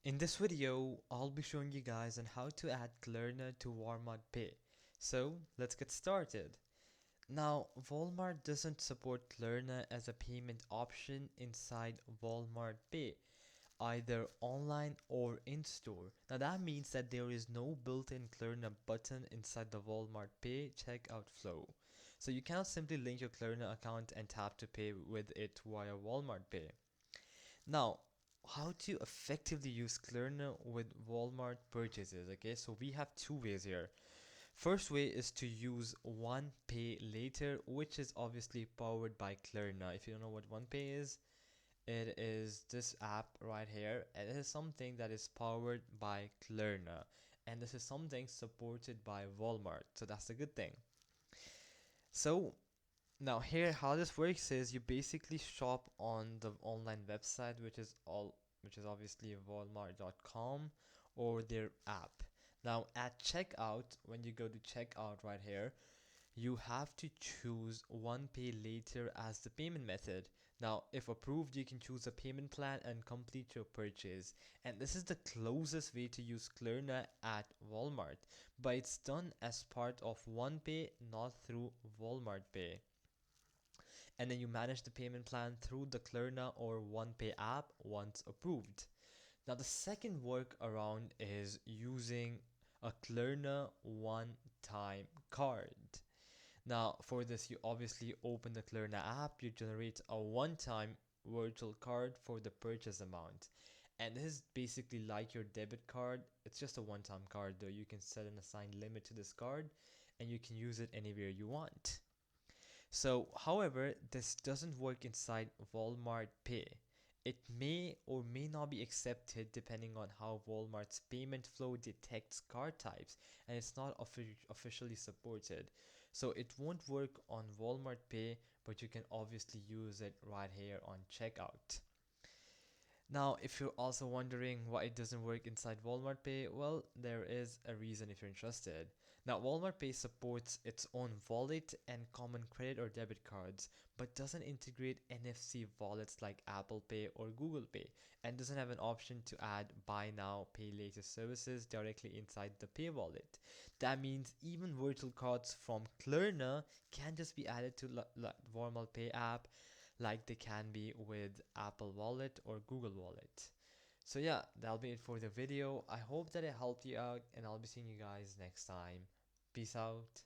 In this video, I'll be showing you guys on how to add Klarna to Walmart Pay. So let's get started. Now, Walmart doesn't support Klarna as a payment option inside Walmart Pay, either online or in-store. Now that means that there is no built-in Klarna button inside the Walmart Pay checkout flow. So you cannot simply link your Klarna account and tap to pay with it via Walmart Pay. Now, how to effectively use Klarna with Walmart purchases. Okay, so we have two ways here. First way is to use One Pay Later, which is obviously powered by Klarna. If you don't know what One Pay is, it is this app right here, and it is something that is powered by Klarna, and this is something supported by Walmart, so that's a good thing. So now here how this works is you basically shop on the online website, which is obviously walmart.com or their app. Now at checkout, when you go to checkout right here, you have to choose One Pay Later as the payment method. Now if approved, you can choose a payment plan and complete your purchase. And this is the closest way to use Klarna at Walmart, but it's done as part of One Pay, not through Walmart Pay, and then you manage the payment plan through the Klarna or OnePay app once approved. Now the second workaround is using a Klarna one-time card. Now for this, you obviously open the Klarna app, you generate a one-time virtual card for the purchase amount. And this is basically like your debit card. It's just a one-time card though. You can set an assigned limit to this card and you can use it anywhere you want. So, however, this doesn't work inside Walmart Pay. It may or may not be accepted depending on how Walmart's payment flow detects card types, and it's not officially supported. So it won't work on Walmart Pay, but you can obviously use it right here on checkout. Now, if you're also wondering why it doesn't work inside Walmart Pay, well, there is a reason if you're interested. Now, Walmart Pay supports its own wallet and common credit or debit cards, but doesn't integrate NFC wallets like Apple Pay or Google Pay, and doesn't have an option to add buy now, pay later services directly inside the Pay wallet. That means even virtual cards from Klarna can just be added to Walmart Pay app like they can be with Apple Wallet or Google Wallet. So yeah, that'll be it for the video. I hope that it helped you out, and I'll be seeing you guys next time. Peace out.